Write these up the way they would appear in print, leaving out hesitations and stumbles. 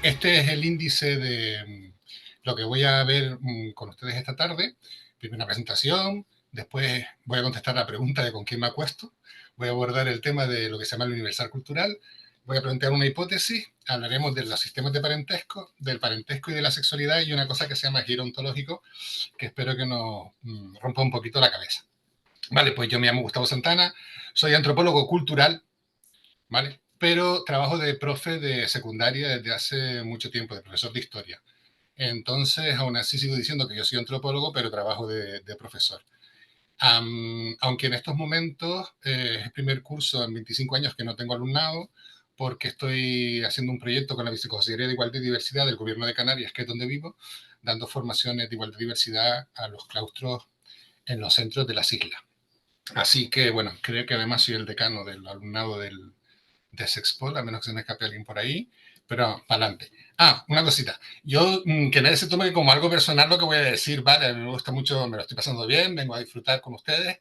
Este es el índice de lo que voy a ver con ustedes esta tarde. Primero una presentación, después voy a contestar la pregunta de con quién me acuesto, voy a abordar el tema de lo que se llama el universal cultural, voy a plantear una hipótesis, hablaremos de los sistemas de parentesco, del parentesco y de la sexualidad y una cosa que se llama giro ontológico, que espero que nos rompa un poquito la cabeza. Vale, pues yo me llamo Gustavo Santana, soy antropólogo cultural, ¿vale? Pero trabajo de profe de secundaria desde hace mucho tiempo, de profesor de historia. Entonces, aún así sigo diciendo que yo soy antropólogo, pero trabajo de profesor. Aunque en estos momentos es el primer curso en 25 años que no tengo alumnado, porque estoy haciendo un proyecto con la Viceconsejería de Igualdad y Diversidad del Gobierno de Canarias, que es donde vivo, dando formaciones de igualdad y diversidad a los claustros en los centros de las islas. Así que, bueno, creo que además soy el decano del alumnado de Sexpol, a menos que se me escape alguien por ahí, pero para adelante. Una cosita. Yo, que nadie se tome como algo personal lo que voy a decir, vale, me gusta mucho, me lo estoy pasando bien, vengo a disfrutar con ustedes,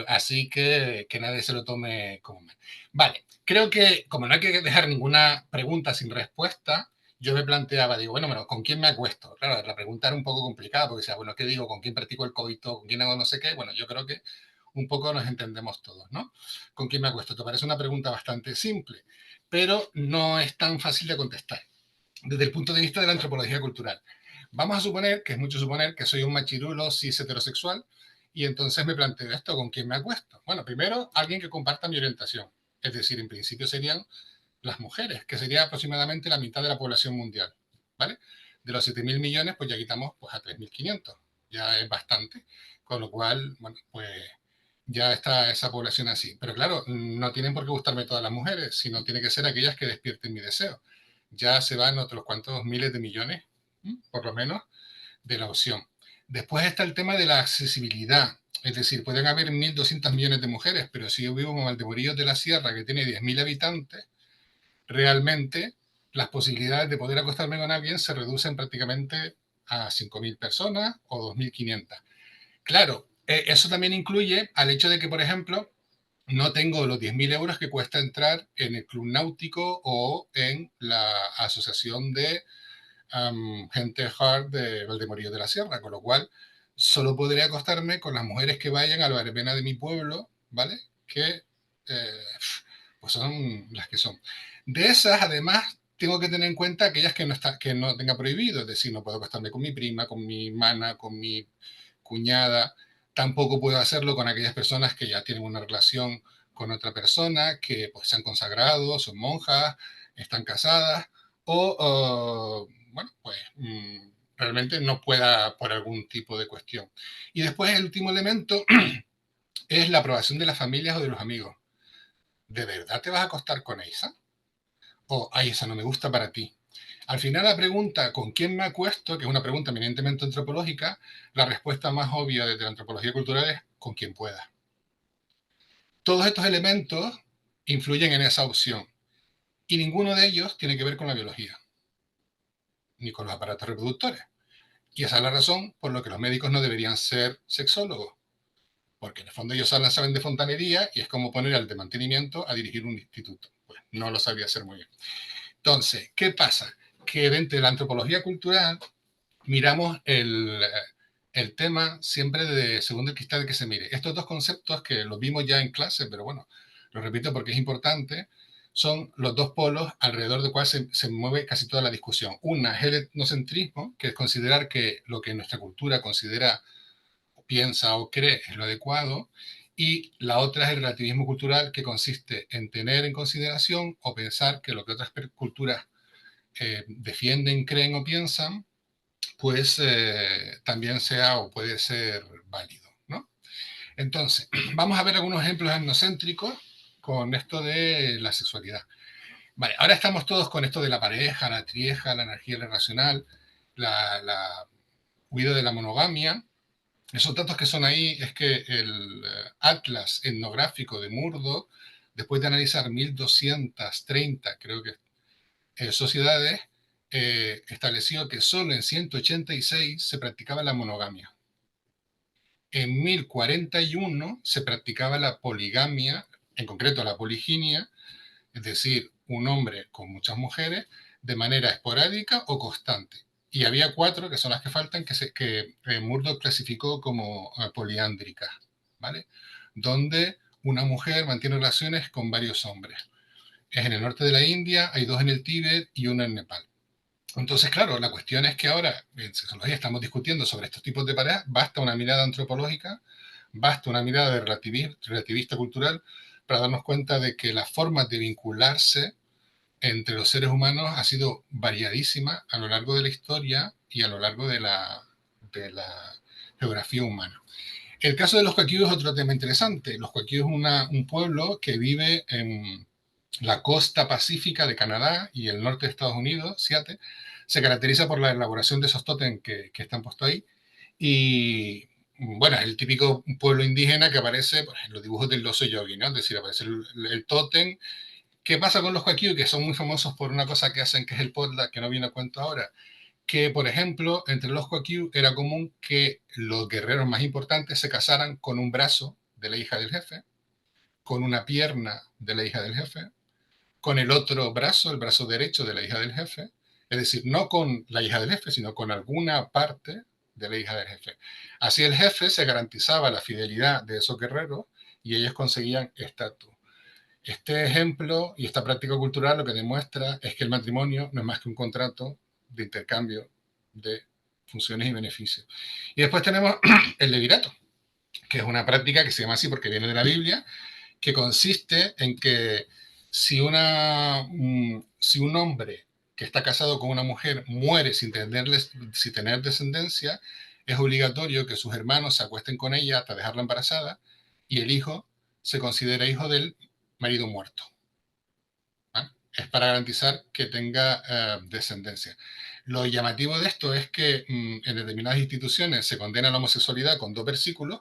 así que nadie se lo tome como mal. Vale, creo que como no hay que dejar ninguna pregunta sin respuesta, yo me planteaba, digo, bueno, ¿con quién me acuesto? Claro, la pregunta era un poco complicada, porque decía, bueno, ¿qué digo? ¿Con quién practico el coito? ¿Con quién hago no sé qué? Bueno, yo creo que un poco nos entendemos todos, ¿no? ¿Con quién me acuesto? Te parece una pregunta bastante simple, pero no es tan fácil de contestar desde el punto de vista de la antropología cultural. Vamos a suponer, que es mucho suponer, que soy un machirulo cis heterosexual y entonces me planteo esto, ¿con quién me acuesto? Bueno, primero, alguien que comparta mi orientación. Es decir, en principio serían las mujeres, que sería aproximadamente la mitad de la población mundial, ¿vale? De los 7.000 millones, pues ya quitamos pues, a 3.500, ya es bastante, con lo cual, bueno, pues ya está esa población así. Pero claro, no tienen por qué gustarme todas las mujeres, sino tiene que ser aquellas que despierten mi deseo. Ya se van otros cuantos miles de millones, por lo menos, de la opción. Después está el tema de la accesibilidad. Es decir, pueden haber 1.200 millones de mujeres, pero si yo vivo en Valdemorillos de la Sierra, que tiene 10.000 habitantes, realmente las posibilidades de poder acostarme con alguien se reducen prácticamente a 5.000 personas o 2.500. Claro, eso también incluye al hecho de que, por ejemplo, no tengo los 10.000 euros que cuesta entrar en el club náutico o en la asociación de gente hard de Valdemorillo de la Sierra, con lo cual solo podré acostarme con las mujeres que vayan a la verbena de mi pueblo, ¿vale? Que pues son las que son. De esas, además, tengo que tener en cuenta aquellas que no tenga prohibido, es decir, no puedo acostarme con mi prima, con mi hermana, con mi cuñada, tampoco puedo hacerlo con aquellas personas que ya tienen una relación con otra persona, que pues se han consagrado, son monjas, están casadas, o bueno, pues realmente no pueda por algún tipo de cuestión. Y después el último elemento es la aprobación de las familias o de los amigos. ¿De verdad te vas a acostar con esa? O, ay, esa no me gusta para ti. Al final la pregunta ¿con quién me acuesto?, que es una pregunta eminentemente antropológica, la respuesta más obvia desde la antropología cultural es con quien pueda. Todos estos elementos influyen en esa opción y ninguno de ellos tiene que ver con la biología, ni con los aparatos reproductores. Y esa es la razón por la que los médicos no deberían ser sexólogos, porque en el fondo ellos saben de fontanería y es como poner al de mantenimiento a dirigir un instituto. Pues no lo sabía hacer muy bien. Entonces, ¿qué pasa? Que dentro de la antropología cultural miramos el tema siempre según el cristal que se mire. Estos dos conceptos que los vimos ya en clase, pero bueno, lo repito porque es importante, son los dos polos alrededor del cual se mueve casi toda la discusión. Una es el etnocentrismo, que es considerar que lo que nuestra cultura considera, piensa o cree es lo adecuado, y la otra es el relativismo cultural, que consiste en tener en consideración o pensar que lo que otras culturas defienden, creen o piensan, pues también sea o puede ser válido, ¿no? Entonces, vamos a ver algunos ejemplos etnocéntricos con esto de la sexualidad. Vale, ahora estamos todos con esto de la pareja, la trieja, la energía relacional, la huida de la monogamia. Esos datos que son ahí es que el Atlas etnográfico de Murdoch, después de analizar 1.230, creo que sociedades, estableció que solo en 186 se practicaba la monogamia. En 1041 se practicaba la poligamia, en concreto la poliginia, es decir, un hombre con muchas mujeres, de manera esporádica o constante. Y había 4, que son las que faltan, que Murdoch clasificó como poliándricas, ¿vale? Donde una mujer mantiene relaciones con varios hombres. Es en el norte de la India, hay 2 en el Tíbet y 1 en Nepal. Entonces, claro, la cuestión es que ahora en sexología estamos discutiendo sobre estos tipos de parejas, basta una mirada antropológica, basta una mirada de relativista cultural para darnos cuenta de que las formas de vincularse entre los seres humanos ha sido variadísima a lo largo de la historia y a lo largo de la geografía humana. El caso de los Kwakius es otro tema interesante. Los Kwakius es un pueblo que vive en la costa pacífica de Canadá y el norte de Estados Unidos, Seattle. Se caracteriza por la elaboración de esos tótems que están puestos ahí. Y bueno, es el típico pueblo indígena que aparece pues, en los dibujos del oso yogi, ¿no? Es decir, aparece el tótem. ¿Qué pasa con los Kwakius? Que son muy famosos por una cosa que hacen, que es el potlatch, que no viene a cuento ahora. Que, por ejemplo, entre los Kwakius era común que los guerreros más importantes se casaran con un brazo de la hija del jefe, con una pierna de la hija del jefe, con el otro brazo, el brazo derecho de la hija del jefe, es decir, no con la hija del jefe, sino con alguna parte de la hija del jefe. Así el jefe se garantizaba la fidelidad de esos guerreros y ellos conseguían estatus. Este ejemplo y esta práctica cultural lo que demuestra es que el matrimonio no es más que un contrato de intercambio de funciones y beneficios. Y después tenemos el levirato, que es una práctica que se llama así porque viene de la Biblia, que consiste en que si un hombre que está casado con una mujer muere sin tener descendencia, es obligatorio que sus hermanos se acuesten con ella hasta dejarla embarazada y el hijo se considera hijo del marido muerto. ¿Vale? Es para garantizar que tenga descendencia. Lo llamativo de esto es que en determinadas instituciones se condena la homosexualidad con 2 versículos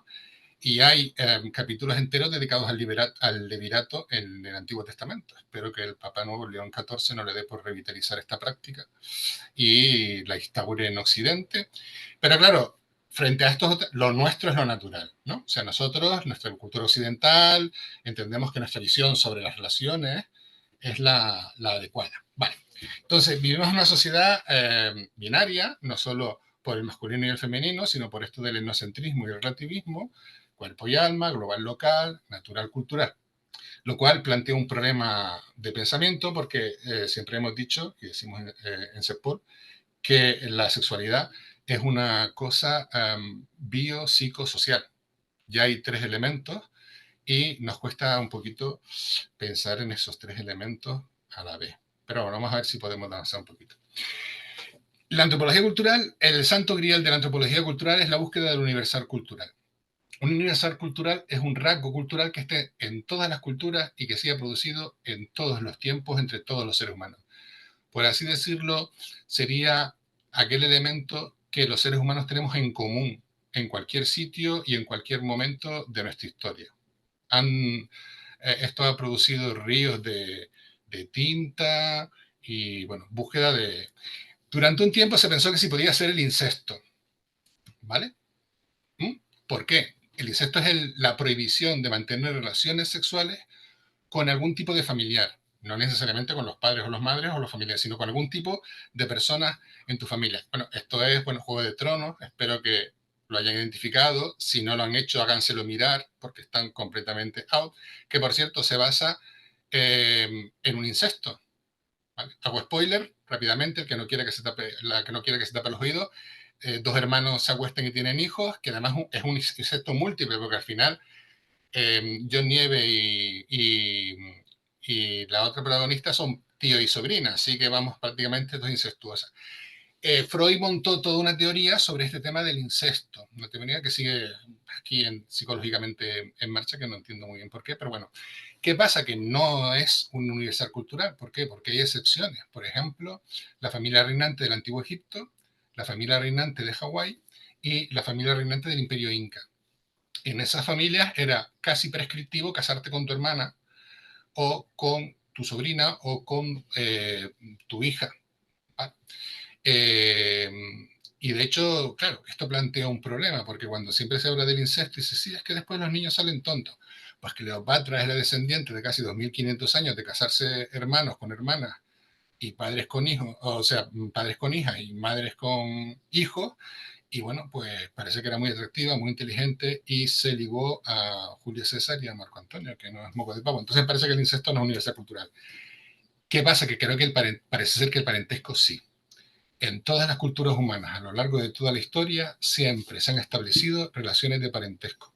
y hay capítulos enteros dedicados al levirato en el Antiguo Testamento. Espero que el Papa Nuevo León XIV no le dé por revitalizar esta práctica y la instaure en Occidente. Pero claro, frente a esto, lo nuestro es lo natural, ¿no? O sea, nosotros, nuestra cultura occidental, entendemos que nuestra visión sobre las relaciones es la adecuada. Vale. Entonces, vivimos en una sociedad binaria, no solo por el masculino y el femenino, sino por esto del etnocentrismo y el relativismo, cuerpo y alma, global local, natural cultural. Lo cual plantea un problema de pensamiento porque siempre hemos dicho, y decimos en CEPOL, que la sexualidad es una cosa biopsicosocial. Ya hay 3 elementos y nos cuesta un poquito pensar en esos 3 elementos a la vez. Pero bueno, vamos a ver si podemos avanzar un poquito. La antropología cultural, el santo grial de la antropología cultural es la búsqueda del universal cultural. Un universal cultural es un rasgo cultural que esté en todas las culturas y que sea producido en todos los tiempos entre todos los seres humanos. Por así decirlo, sería aquel elemento que los seres humanos tenemos en común en cualquier sitio y en cualquier momento de nuestra historia. Esto ha producido ríos de tinta y, bueno, búsqueda de... Durante un tiempo se pensó que si podía ser el incesto, ¿vale? ¿Por qué? El incesto es la prohibición de mantener relaciones sexuales con algún tipo de familiar, no necesariamente con los padres o las madres o los familiares, sino con algún tipo de personas en tu familia. Bueno, esto es, bueno, Juego de Tronos, espero que lo hayan identificado, si no lo han hecho, háganselo mirar, porque están completamente out, que por cierto se basa en un incesto. ¿Vale? Hago spoiler rápidamente, el que no quiere que se tape, la que no quiere que se tape los oídos, 2 hermanos se acuesten y tienen hijos, que además es un incesto múltiple, porque al final John Nieve y la otra protagonista son tío y sobrina, así que vamos prácticamente 2 incestuosas. Freud montó toda una teoría sobre este tema del incesto, una teoría que sigue aquí psicológicamente en marcha, que no entiendo muy bien por qué, pero bueno. ¿Qué pasa? Que no es un universal cultural. ¿Por qué? Porque hay excepciones. Por ejemplo, la familia reinante del Antiguo Egipto, la familia reinante de Hawái y la familia reinante del Imperio Inca. En esas familias era casi prescriptivo casarte con tu hermana o con tu sobrina o con tu hija. ¿Vale? Eh, y de hecho, claro, esto plantea un problema, porque cuando siempre se habla del incesto, dice, sí, es que después los niños salen tontos. Pues Cleopatra es la descendiente de casi 2500 años de casarse hermanos con hermanas y padres con hijos, o sea, padres con hijas y madres con hijos, y bueno, pues parece que era muy atractiva, muy inteligente y se ligó a Julio César y a Marco Antonio, que no es moco de pavo. Entonces parece que el incesto no es universal cultural. ¿Qué pasa? Que creo que parece ser que el parentesco sí. En todas las culturas humanas, a lo largo de toda la historia, siempre se han establecido relaciones de parentesco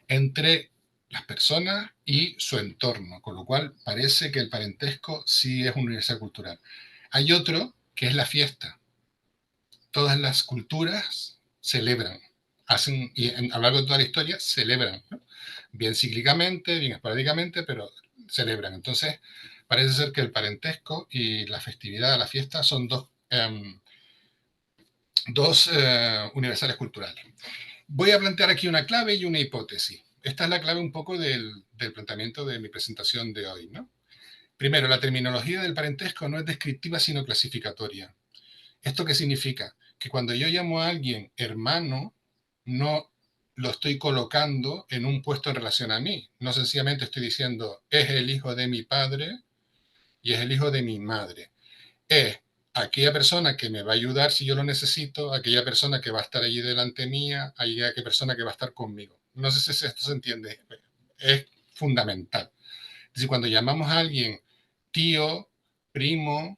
entre las personas y su entorno, con lo cual parece que el parentesco sí es universal cultural. Hay otro que es la fiesta. Todas las culturas celebran, hacen, y a lo largo de toda la historia celebran, ¿no? Bien cíclicamente, bien esporádicamente, pero celebran. Entonces, parece ser que el parentesco y la festividad, la fiesta, son dos universales culturales. Voy a plantear aquí una clave y una hipótesis. Esta es la clave un poco del planteamiento de mi presentación de hoy, ¿no? Primero, la terminología del parentesco no es descriptiva, sino clasificatoria. ¿Esto qué significa? Que cuando yo llamo a alguien hermano, no lo estoy colocando en un puesto en relación a mí. No sencillamente estoy diciendo, es el hijo de mi padre y es el hijo de mi madre. Es aquella persona que me va a ayudar si yo lo necesito, aquella persona que va a estar allí delante mía, aquella persona que va a estar conmigo. No sé si esto se entiende. Es fundamental. Es decir, cuando llamamos a alguien tío, primo,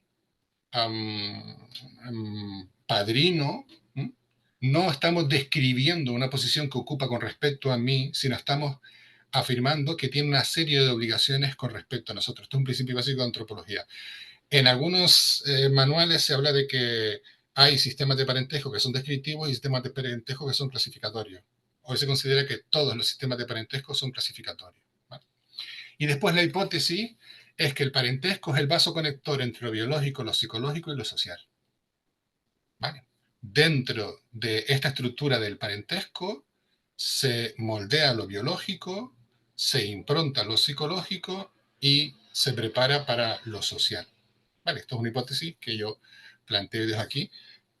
padrino, no estamos describiendo una posición que ocupa con respecto a mí, sino estamos afirmando que tiene una serie de obligaciones con respecto a nosotros. Esto es un principio básico de antropología. En algunos manuales se habla de que hay sistemas de parentesco que son descriptivos y sistemas de parentesco que son clasificatorios. Hoy se considera que todos los sistemas de parentesco son clasificatorios, ¿vale? Y después la hipótesis es que el parentesco es el vaso conector entre lo biológico, lo psicológico y lo social, ¿vale? Dentro de esta estructura del parentesco se moldea lo biológico, se impronta lo psicológico y se prepara para lo social. Vale, esto es una hipótesis que yo planteo desde aquí,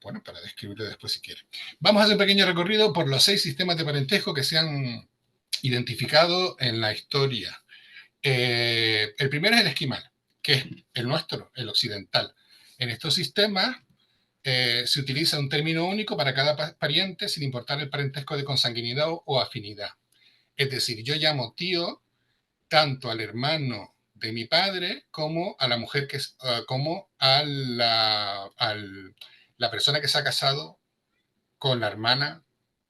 bueno, para describirlo después si quieren. Vamos a hacer un pequeño recorrido por los 6 sistemas de parentesco que se han identificado en la historia. El primero es el esquimal, que es el nuestro, el occidental. En estos sistemas se utiliza un término único para cada pariente sin importar el parentesco de consanguinidad o afinidad. Es decir, yo llamo tío tanto al hermano de mi padre como a la mujer que es, como a la persona que se ha casado con la hermana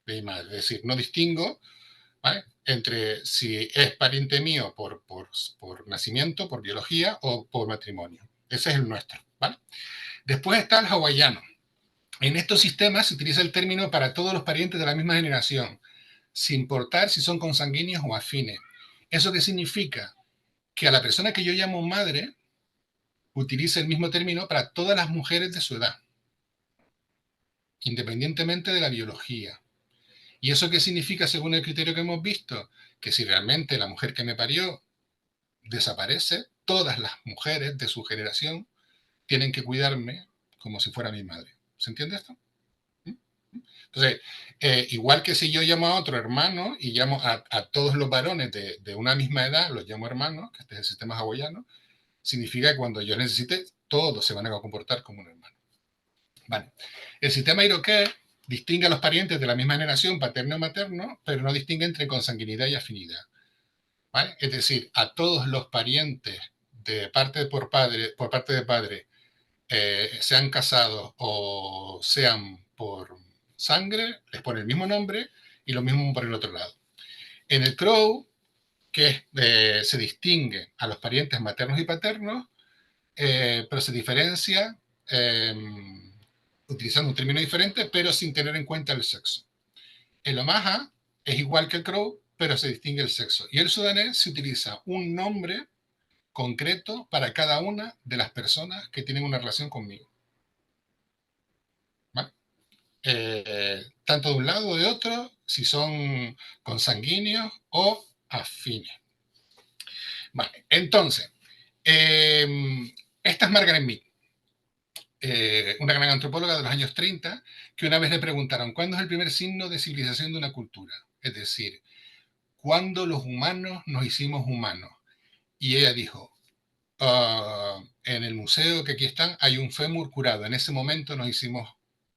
de mi madre. Es decir, no distingo, ¿vale?, entre si es pariente mío por nacimiento, por biología o por matrimonio. Ese es el nuestro, ¿vale? Después está el hawaiano. En estos sistemas se utiliza el término para todos los parientes de la misma generación, sin importar si son consanguíneos o afines. ¿Eso qué significa? Que a la persona que yo llamo madre utiliza el mismo término para todas las mujeres de su edad, independientemente de la biología. ¿Y eso qué significa según el criterio que hemos visto? Que si realmente la mujer que me parió desaparece, todas las mujeres de su generación tienen que cuidarme como si fuera mi madre. ¿Se entiende esto? Entonces, igual que si yo llamo a otro hermano y llamo a todos los varones de una misma edad, los llamo hermanos, que este es el sistema hawaiano, significa que cuando yo necesite, todos se van a comportar como un hermano. Vale. El sistema iroqués distingue a los parientes de la misma generación, paterno y materno, pero no distingue entre consanguinidad y afinidad. ¿Vale? Es decir, a todos los parientes de parte por parte de padre, sean casados o sean por sangre, les pone el mismo nombre y lo mismo por el otro lado. En el Crow, que se distingue a los parientes maternos y paternos, pero se diferencia utilizando un término diferente, pero sin tener en cuenta el sexo. El Omaha es igual que el Crow, pero se distingue el sexo. Y el sudanés se utiliza un nombre concreto para cada una de las personas que tienen una relación conmigo. ¿Vale? Tanto de un lado o de otro, si son consanguíneos o afines. Vale, entonces, esta es Margaret Mead, una gran antropóloga de los años 30, que una vez le preguntaron, ¿cuándo es el primer signo de civilización de una cultura? Es decir, ¿cuándo los humanos nos hicimos humanos? Y ella dijo, en el museo que aquí están, hay un fémur curado. En ese momento nos hicimos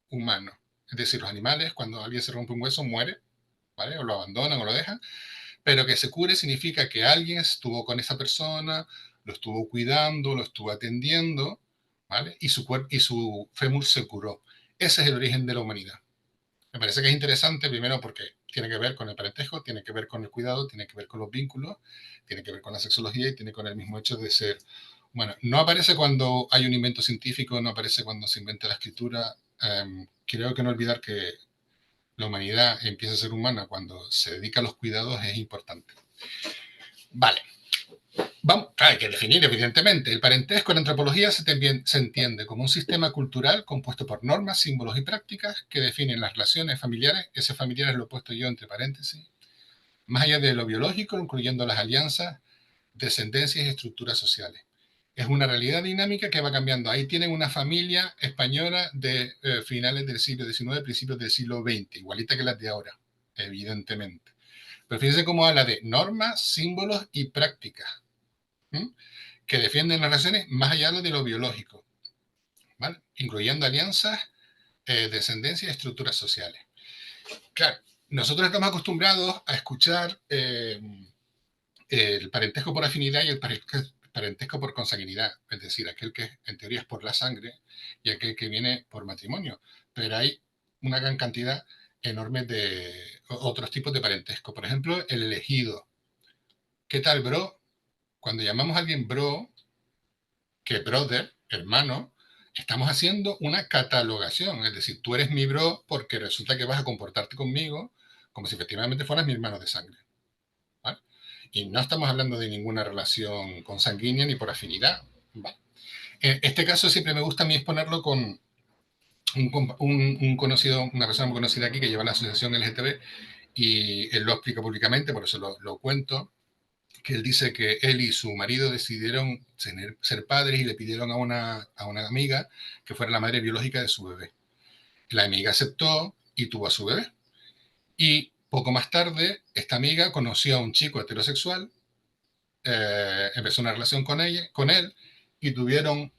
humanos. Es decir, los animales, cuando alguien se rompe un hueso, muere, ¿vale? O lo abandonan o lo dejan. Pero que se cure significa que alguien estuvo con esa persona, lo estuvo cuidando, lo estuvo atendiendo, ¿vale? Y su fémur se curó. Ese es el origen de la humanidad. Me parece que es interesante, primero porque tiene que ver con el parentesco, tiene que ver con el cuidado, tiene que ver con los vínculos, tiene que ver con la sexología y tiene con el mismo hecho de ser. Bueno, no aparece cuando hay un invento científico, no aparece cuando se inventa la escritura. Creo que no olvidar que la humanidad empieza a ser humana cuando se dedica a los cuidados es importante. Vale. Vamos, hay que definir, evidentemente. El parentesco en antropología se entiende como un sistema cultural compuesto por normas, símbolos y prácticas que definen las relaciones familiares. Ese familiares lo he puesto yo entre paréntesis. Más allá de lo biológico, incluyendo las alianzas, descendencias y estructuras sociales. Es una realidad dinámica que va cambiando. Ahí tienen una familia española de finales del siglo XIX, principios del siglo XX, igualita que las de ahora, evidentemente. Pero fíjense cómo habla de normas, símbolos y prácticas, ¿sí? Que defienden las relaciones más allá de lo biológico, ¿vale? Incluyendo alianzas, descendencia y estructuras sociales. Claro, nosotros estamos acostumbrados a escuchar el parentesco por afinidad y el parentesco por consanguinidad, es decir, aquel que en teoría es por la sangre y aquel que viene por matrimonio. Pero hay una gran cantidad enorme de otros tipos de parentesco. Por ejemplo, el elegido. ¿Qué tal, bro? Cuando llamamos a alguien bro, que brother, hermano, estamos haciendo una catalogación. Es decir, tú eres mi bro porque resulta que vas a comportarte conmigo como si efectivamente fueras mi hermano de sangre, ¿vale? Y no estamos hablando de ninguna relación consanguínea ni por afinidad, ¿vale? En este caso siempre me gusta a mí exponerlo con un conocido, una persona muy conocida aquí que lleva la asociación LGTB y él lo explica públicamente, por eso lo cuento, que él dice que él y su marido decidieron ser padres y le pidieron a una amiga que fuera la madre biológica de su bebé. La amiga aceptó y tuvo a su bebé. Y poco más tarde, esta amiga conoció a un chico heterosexual, empezó una relación con él y tuvieron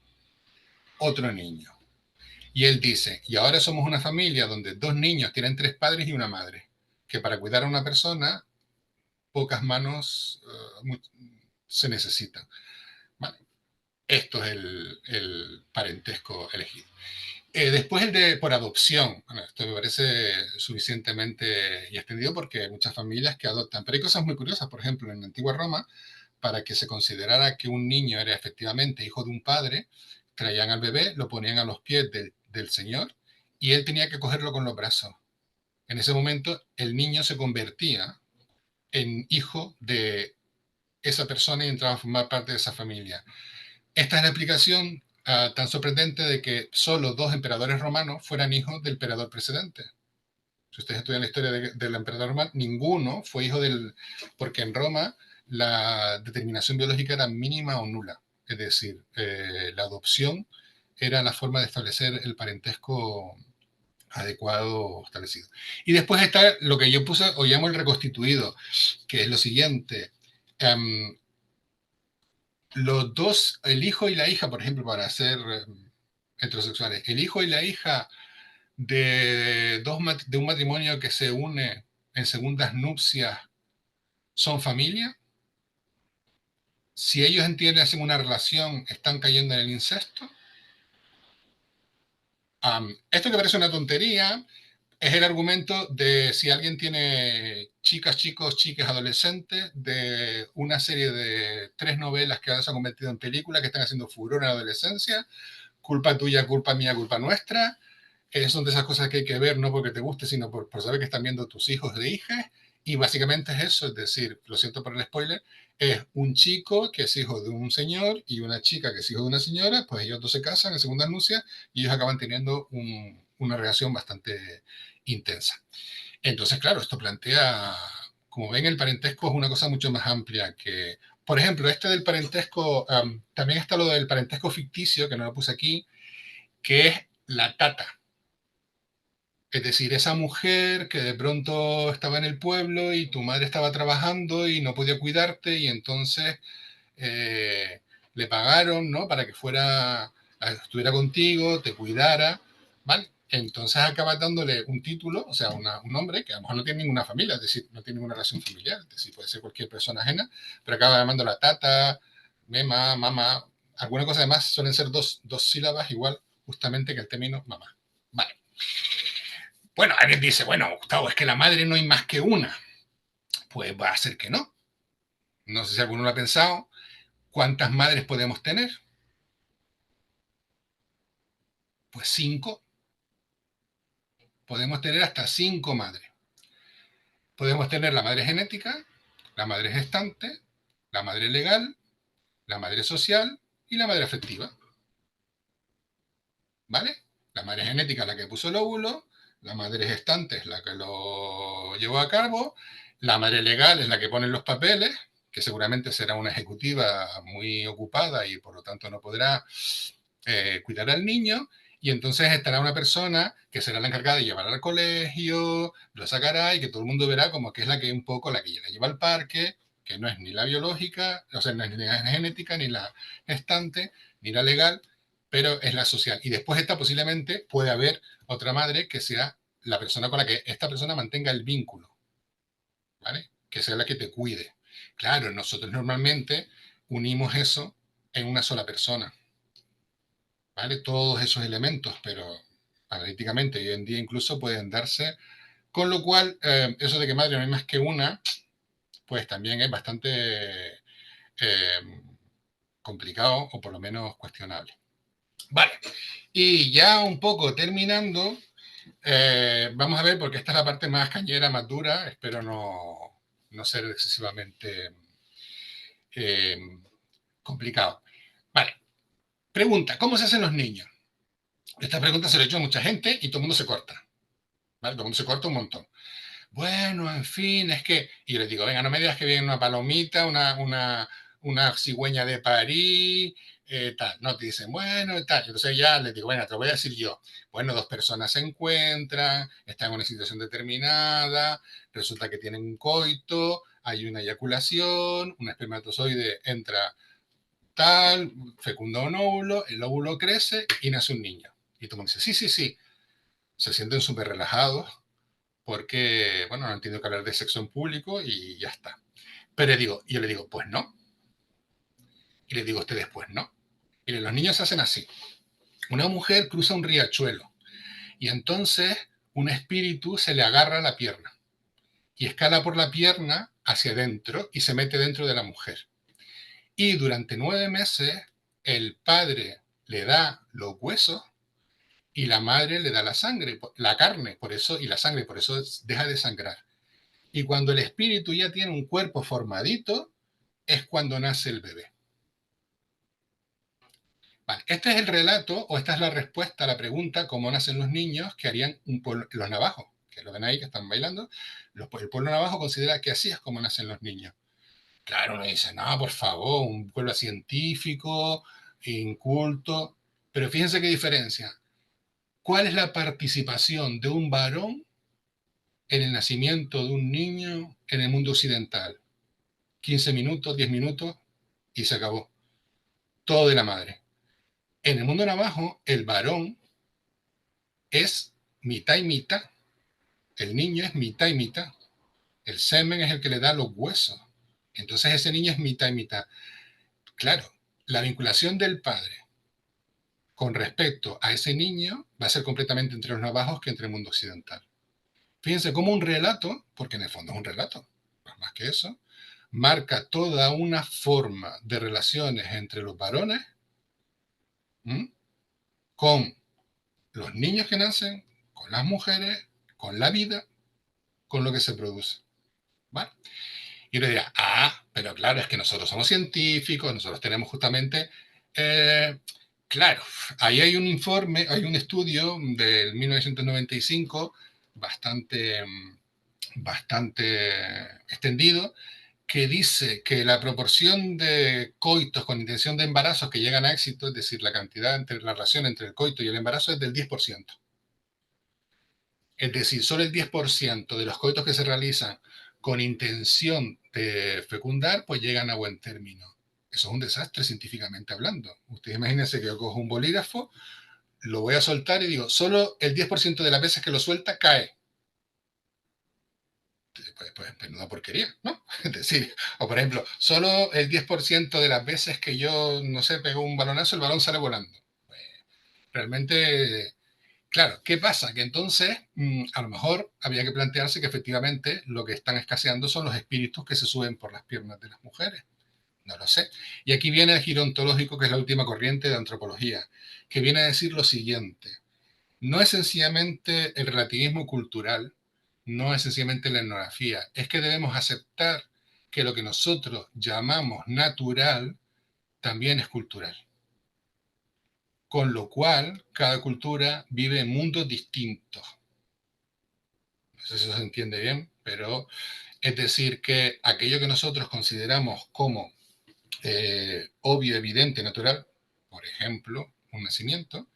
otro niño. Y él dice, y ahora somos una familia donde dos niños tienen tres padres y una madre, que para cuidar a una persona, pocas manos se necesitan. Vale. Esto es el parentesco elegido. Después el de por adopción. Bueno, esto me parece suficientemente y extendido porque hay muchas familias que adoptan. Pero hay cosas muy curiosas. Por ejemplo, en la antigua Roma, para que se considerara que un niño era efectivamente hijo de un padre, traían al bebé, lo ponían a los pies del señor y él tenía que cogerlo con los brazos. En ese momento, el niño se convertía en hijo de esa persona y entraba a formar parte de esa familia. Esta es la explicación tan sorprendente de que solo dos emperadores romanos fueran hijos del emperador precedente. Si ustedes estudian la historia del emperador romano, ninguno fue hijo del... Porque en Roma la determinación biológica era mínima o nula. Es decir, la adopción era la forma de establecer el parentesco adecuado establecido. Y después está lo que yo puse o llamo el reconstituido, que es lo siguiente. Los dos, el hijo y la hija, por ejemplo, para ser heterosexuales, el hijo y la hija de un matrimonio que se une en segundas nupcias son familia. Si ellos entienden una relación, están cayendo en el incesto. Esto que parece una tontería es el argumento de si alguien tiene chicas, chicos, chicas, adolescentes, de una serie de 3 novelas que ahora se han convertido en películas que están haciendo furor en la adolescencia. Culpa tuya, culpa mía, culpa nuestra. Son de esas cosas que hay que ver, no porque te guste, sino por saber que están viendo tus hijos e hijas. Y básicamente es eso, es decir, lo siento por el spoiler, es un chico que es hijo de un señor y una chica que es hijo de una señora, pues ellos dos se casan en segunda nupcia y ellos acaban teniendo una relación bastante intensa. Entonces, claro, esto plantea, como ven, el parentesco es una cosa mucho más amplia que, por ejemplo, este del parentesco, también está lo del parentesco ficticio, que no lo puse aquí, que es la tata. Es decir, esa mujer que de pronto estaba en el pueblo y tu madre estaba trabajando y no podía cuidarte y entonces le pagaron, ¿no? Para que estuviera contigo, te cuidara, ¿vale? Entonces acabas dándole un título, o sea, un hombre que a lo mejor no tiene ninguna familia, es decir, no tiene ninguna relación familiar, es decir, puede ser cualquier persona ajena, pero acaba llamándola tata, mema, mamá, alguna cosa además suelen ser dos sílabas igual justamente que el término mamá. Vale. Bueno, alguien dice, bueno, Gustavo, es que la madre no hay más que una. Pues va a ser que no. No sé si alguno lo ha pensado. ¿Cuántas madres podemos tener? Pues 5. Podemos tener hasta 5 madres. Podemos tener la madre genética, la madre gestante, la madre legal, la madre social y la madre afectiva. ¿Vale? La madre genética es la que puso el óvulo, la madre gestante es la que lo llevó a cabo, la madre legal es la que pone los papeles, que seguramente será una ejecutiva muy ocupada y por lo tanto no podrá cuidar al niño, y entonces estará una persona que será la encargada de llevar al colegio, lo sacará y que todo el mundo verá como que es la que un poco la que la lleva al parque, que no es ni la biológica, o sea, no es ni la genética, ni la gestante, ni la legal, pero es la social. Y después esta posiblemente puede haber otra madre que sea la persona con la que esta persona mantenga el vínculo, ¿vale? Que sea la que te cuide. Claro, nosotros normalmente unimos eso en una sola persona, ¿vale? Todos esos elementos, pero analíticamente hoy en día incluso pueden darse, con lo cual eso de que madre no hay más que una, pues también es bastante complicado o por lo menos cuestionable. Vale, y ya un poco terminando, vamos a ver, porque esta es la parte más cañera, más dura, espero no ser excesivamente eh, complicado. Vale, pregunta, ¿cómo se hacen los niños? Esta pregunta se le ha hecho a mucha gente y todo el mundo se corta. ¿Vale? Todo el mundo se corta un montón. Bueno, en fin, es que... Y yo les digo, venga, no me digas que viene una palomita, una cigüeña de París, tal. No, te dicen, bueno, tal. Entonces ya les digo, venga, te lo voy a decir yo. Bueno, dos personas se encuentran, están en una situación determinada, resulta que tienen un coito, hay una eyaculación, un espermatozoide entra tal, fecunda un óvulo, el óvulo crece y nace un niño. Y tú me dices, sí, sí, sí. Se sienten súper relajados porque, bueno, no han tenido que hablar de sexo en público y ya está. Pero yo le digo, pues no. Y le digo a ustedes, pues no. Y los niños se hacen así. Una mujer cruza un riachuelo y entonces un espíritu se le agarra a la pierna y escala por la pierna hacia adentro y se mete dentro de la mujer. Y durante 9 meses el padre le da los huesos y la madre le da la sangre, la carne, por eso, y la sangre, por eso deja de sangrar. Y cuando el espíritu ya tiene un cuerpo formadito, es cuando nace el bebé. Vale, este es el relato, o esta es la respuesta a la pregunta, cómo nacen los niños que harían un pueblo, los navajos, que lo ven ahí, que están bailando. El pueblo navajo considera que así es como nacen los niños. Claro, uno dice, no, por favor, un pueblo científico, inculto. Pero fíjense qué diferencia. ¿Cuál es la participación de un varón en el nacimiento de un niño en el mundo occidental? 15 minutos, 10 minutos y se acabó. Todo de la madre. En el mundo navajo, el varón es mitad y mitad. El niño es mitad y mitad. El semen es el que le da los huesos. Entonces ese niño es mitad y mitad. Claro, la vinculación del padre con respecto a ese niño va a ser completamente entre los navajos que entre el mundo occidental. Fíjense cómo un relato, porque en el fondo es un relato, más que eso, marca toda una forma de relaciones entre los varones, ¿m? Con los niños que nacen, con las mujeres, con la vida, con lo que se produce. ¿Vale? Y uno dirá, pero claro, es que nosotros somos científicos, nosotros tenemos justamente, eh, claro, ahí hay un informe, hay un estudio del 1995 bastante, bastante extendido que dice que la proporción de coitos con intención de embarazo que llegan a éxito, es decir, la cantidad entre la relación entre el coito y el embarazo es del 10%. Es decir, solo el 10% de los coitos que se realizan con intención de fecundar, pues llegan a buen término. Eso es un desastre científicamente hablando. Ustedes imagínense que yo cojo un bolígrafo, lo voy a soltar y digo, solo el 10% de las veces que lo suelta cae. Pues una porquería, ¿no? Es decir, o por ejemplo, solo el 10% de las veces que yo, no sé, pego un balonazo, el balón sale volando. Pues, realmente, claro, ¿qué pasa? Que entonces, a lo mejor habría que plantearse que efectivamente lo que están escaseando son los espíritus que se suben por las piernas de las mujeres. No lo sé. Y aquí viene el giro ontológico, que es la última corriente de antropología, que viene a decir lo siguiente. No es sencillamente el relativismo cultural, no es sencillamente la etnografía, es que debemos aceptar que lo que nosotros llamamos natural también es cultural. Con lo cual, cada cultura vive en mundos distintos. No sé si eso se entiende bien, pero es decir que aquello que nosotros consideramos como obvio, evidente, natural, por ejemplo, un nacimiento,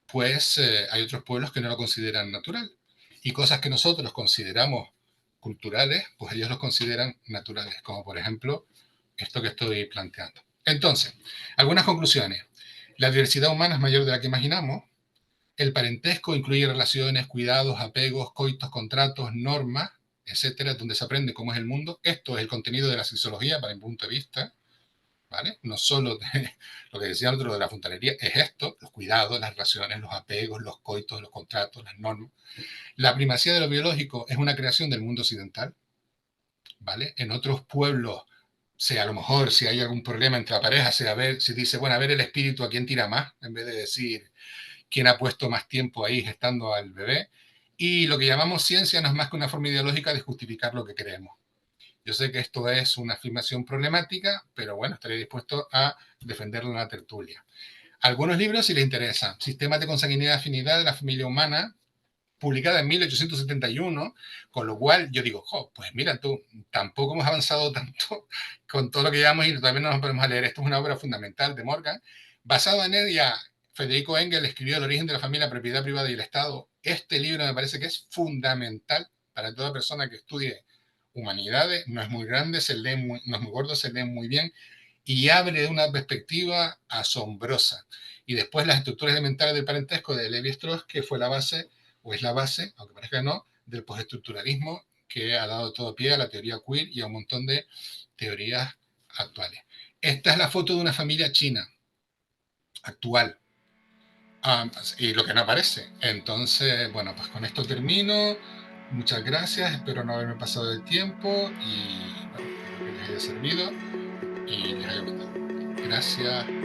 pues hay otros pueblos que no lo consideran natural. Y cosas que nosotros consideramos culturales, pues ellos los consideran naturales, como por ejemplo esto que estoy planteando. Entonces, algunas conclusiones. La diversidad humana es mayor de la que imaginamos. El parentesco incluye relaciones, cuidados, apegos, coitos, contratos, normas, etcétera, donde se aprende cómo es el mundo. Esto es el contenido de la sexología, para mi punto de vista. ¿Vale? No solo lo que decía otro de la fontanería, es esto, los cuidados, las relaciones, los apegos, los coitos, los contratos, las normas. La primacía de lo biológico es una creación del mundo occidental, ¿vale? En otros pueblos, a lo mejor si hay algún problema entre la pareja, se dice, bueno, a ver el espíritu a quién tira más, en vez de decir quién ha puesto más tiempo ahí gestando al bebé. Y lo que llamamos ciencia no es más que una forma ideológica de justificar lo que creemos. Yo sé que esto es una afirmación problemática, pero bueno, estaré dispuesto a defenderlo en la tertulia. Algunos libros, si les interesa. Sistemas de consanguinidad y afinidad de la familia humana, publicada en 1871, con lo cual yo digo, pues mira tú, tampoco hemos avanzado tanto con todo lo que llevamos y todavía no nos podemos leer. Esto es una obra fundamental de Morgan. Basado en ella, Federico Engels escribió El origen de la familia, la propiedad privada y el Estado. Este libro me parece que es fundamental para toda persona que estudie humanidades. No es muy grande, no es muy gordo, se lee muy bien y abre de una perspectiva asombrosa. Y después las estructuras elementales del parentesco de Levi-Strauss, que fue la base, o es la base, aunque parezca que no, del postestructuralismo que ha dado todo pie a la teoría queer y a un montón de teorías actuales. Esta es la foto de una familia china actual. Y lo que no aparece. Entonces, bueno, pues con esto termino. Muchas gracias, espero no haberme pasado el tiempo y bueno, espero que les haya servido y les haya gustado. Gracias.